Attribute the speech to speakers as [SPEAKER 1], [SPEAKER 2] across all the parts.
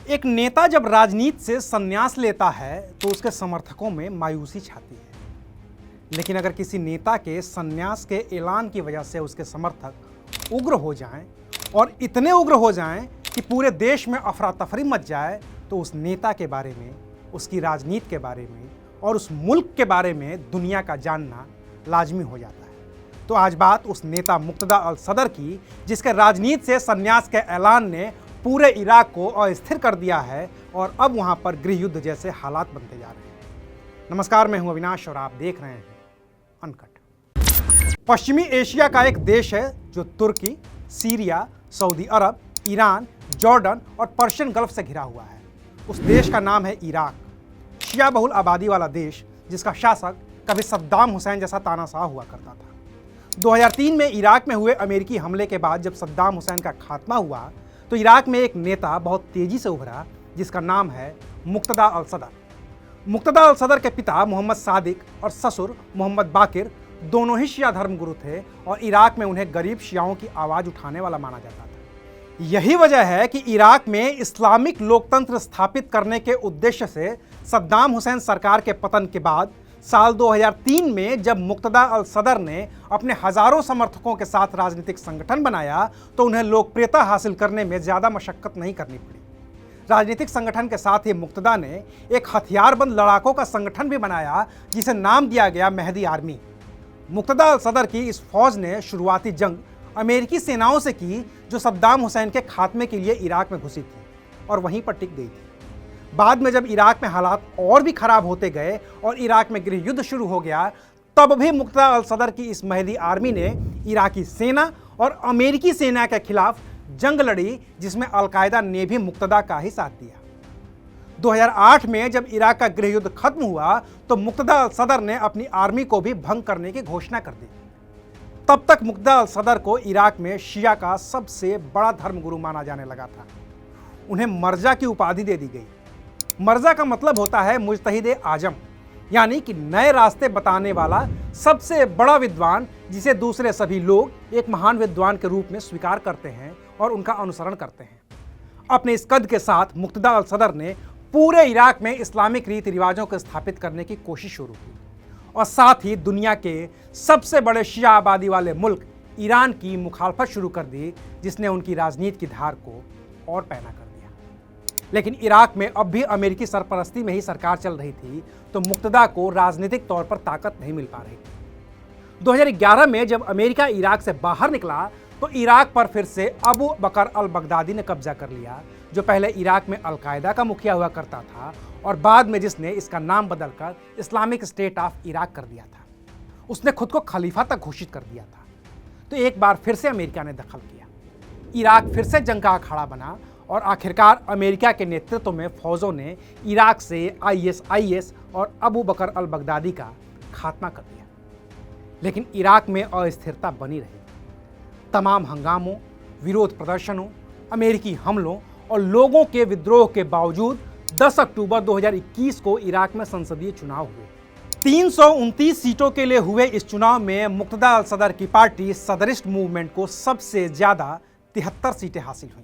[SPEAKER 1] एक नेता जब राजनीति से संन्यास लेता है तो उसके समर्थकों में मायूसी छाती है। लेकिन अगर किसी नेता के संन्यास के ऐलान की वजह से उसके समर्थक उग्र हो जाएं और इतने उग्र हो जाएं कि पूरे देश में अफरा तफरी मच जाए, तो उस नेता के बारे में, उसकी राजनीति के बारे में और उस मुल्क के बारे में दुनिया का जानना लाजमी हो जाता है। तो आज बात उस नेता मुक्तदा अल सदर की, जिसके राजनीति से संन्यास के ऐलान ने पूरे इराक को अस्थिर कर दिया है और अब वहां पर गृह युद्ध जैसे हालात बनते जा रहे हैं। नमस्कार, मैं हूं अविनाश और आप देख रहे हैं अनकट। पश्चिमी एशिया का एक देश है जो तुर्की, सीरिया, सऊदी अरब, ईरान, जॉर्डन और पर्शियन गल्फ से घिरा हुआ है। उस देश का नाम है इराक। शिया बहुल आबादी वाला देश, जिसका शासक कभी सद्दाम हुसैन जैसा तानाशाह हुआ करता था। 2003 में इराक में हुए अमेरिकी हमले के बाद जब सद्दाम हुसैन का खात्मा हुआ तो इराक में एक नेता बहुत तेजी से उभरा, जिसका नाम है मुक्तदा अल सदर। मुक्तदा अल सदर के पिता मोहम्मद सादिक और ससुर मोहम्मद बाकिर दोनों ही शिया धर्मगुरु थे और इराक में उन्हें गरीब शियाओं की आवाज़ उठाने वाला माना जाता था। यही वजह है कि इराक में इस्लामिक लोकतंत्र स्थापित करने के उद्देश्य से सद्दाम हुसैन सरकार के पतन के बाद साल 2003 में जब मुक्तदा अल सदर ने अपने हजारों समर्थकों के साथ राजनीतिक संगठन बनाया तो उन्हें लोकप्रियता हासिल करने में ज़्यादा मशक्कत नहीं करनी पड़ी। राजनीतिक संगठन के साथ ही मुक्तदा ने एक हथियारबंद लड़ाकों का संगठन भी बनाया, जिसे नाम दिया गया मेहदी आर्मी। मुक्तदा अल सदर की इस फौज ने शुरुआती जंग अमेरिकी सेनाओं से की, जो सद्दाम हुसैन के खात्मे के लिए इराक में घुसी थी और वहीं पर टिक गई थी। बाद में जब इराक में हालात और भी खराब होते गए और इराक में गृह युद्ध शुरू हो गया, तब भी मुक्तदा अल सदर की इस मेहदी आर्मी ने इराकी सेना और अमेरिकी सेना के खिलाफ जंग लड़ी, जिसमें अलकायदा ने भी मुक्तदा का ही साथ दिया। 2008 में जब इराक का गृह युद्ध खत्म हुआ तो मुक्तदा अल सदर ने अपनी आर्मी को भी भंग करने की घोषणा कर दी। तब तक मुक्तदा अल सदर को इराक में शिया का सबसे बड़ा धर्मगुरु माना जाने लगा था। उन्हें मर्जा की उपाधि दे दी गई। मर्जा का मतलब होता है मुजतहिद आजम, यानी कि नए रास्ते बताने वाला सबसे बड़ा विद्वान, जिसे दूसरे सभी लोग एक महान विद्वान के रूप में स्वीकार करते हैं और उनका अनुसरण करते हैं। अपने इस कद के साथ मुक्तदा अल सदर ने पूरे इराक में इस्लामिक रीति रिवाजों को स्थापित करने की कोशिश शुरू की और साथ ही दुनिया के सबसे बड़े शिया आबादी वाले मुल्क ईरान की मुखालफत शुरू कर दी, जिसने उनकी राजनीति की धार को और पैना कर दिया। लेकिन इराक में अब भी अमेरिकी सरपरस्ती में ही सरकार चल रही थी, तो मुक्तदा को राजनीतिक तौर पर ताकत नहीं मिल पा रही थी। 2011 में जब अमेरिका इराक से बाहर निकला तो इराक पर फिर से अबू बकर अल बगदादी ने कब्जा कर लिया, जो पहले इराक में अलकायदा का मुखिया हुआ करता था और बाद में जिसने इसका नाम बदलकर इस्लामिक स्टेट ऑफ इराक कर दिया था। उसने खुद को खलीफा तक घोषित कर दिया था। तो एक बार फिर से अमेरिका ने दखल किया। इराक फिर से जंग का अखाड़ा बना और आखिरकार अमेरिका के नेतृत्व में फौजों ने इराक से ISIS और अबू बकर अल बगदादी का खात्मा कर दिया। लेकिन इराक में अस्थिरता बनी रही। तमाम हंगामों, विरोध प्रदर्शनों, अमेरिकी हमलों और लोगों के विद्रोह के बावजूद 10 अक्टूबर 2021 को इराक में संसदीय चुनाव हुए। 329 सीटों के लिए हुए इस चुनाव में मुक्तदा अल सदर की पार्टी सदरिस्ट मूवमेंट को सबसे ज्यादा 73 सीटें हासिल हुई।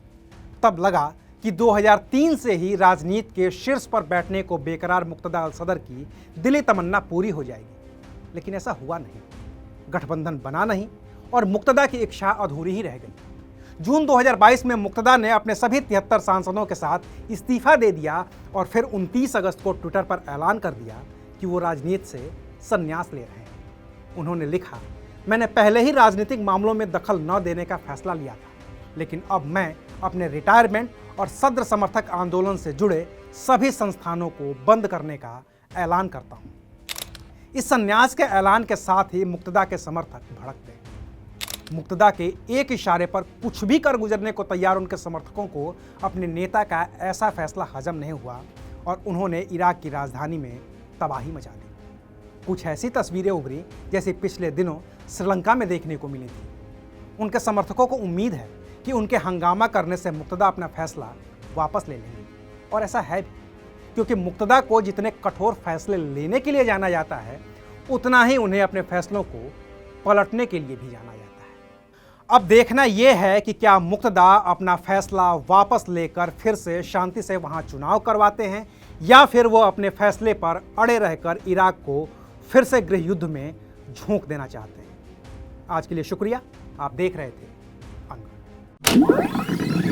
[SPEAKER 1] तब लगा कि 2003 से ही राजनीति के शीर्ष पर बैठने को बेकरार मुक्तदा अल सदर की दिली तमन्ना पूरी हो जाएगी, लेकिन ऐसा हुआ नहीं। गठबंधन बना नहीं और मुक्तदा की इच्छा अधूरी ही रह गई। जून 2022 में मुक्तदा ने अपने सभी 73 सांसदों के साथ इस्तीफा दे दिया और फिर 29 अगस्त को ट्विटर पर ऐलान कर दिया कि वो राजनीति से संन्यास ले रहे हैं। उन्होंने लिखा, मैंने पहले ही राजनीतिक मामलों में दखल न देने का फैसला लिया था, लेकिन अब मैं अपने रिटायरमेंट और सद्र समर्थक आंदोलन से जुड़े सभी संस्थानों को बंद करने का ऐलान करता हूं। इस संन्यास के ऐलान के साथ ही मुक्तदा के समर्थक भड़क गए। मुक्तदा के एक इशारे पर कुछ भी कर गुजरने को तैयार उनके समर्थकों को अपने नेता का ऐसा फैसला हजम नहीं हुआ और उन्होंने इराक की राजधानी में तबाही मचा दी। कुछ ऐसी तस्वीरें उभरी जैसे पिछले दिनों श्रीलंका में देखने को मिली थी। उनके समर्थकों को उम्मीद है कि उनके हंगामा करने से मुक्तदा अपना फैसला वापस ले लेंगे, और ऐसा है भी, क्योंकि मुक्तदा को जितने कठोर फैसले लेने के लिए जाना जाता है, उतना ही उन्हें अपने फैसलों को पलटने के लिए भी जाना जाता है। अब देखना यह है कि क्या मुक्तदा अपना फैसला वापस लेकर फिर से शांति से वहां चुनाव करवाते हैं या फिर वो अपने फैसले पर अड़े रहकर इराक को फिर से गृह युद्ध में झोंक देना चाहते हैं। आज के लिए शुक्रिया। आप देख रहे थे अनगढ़।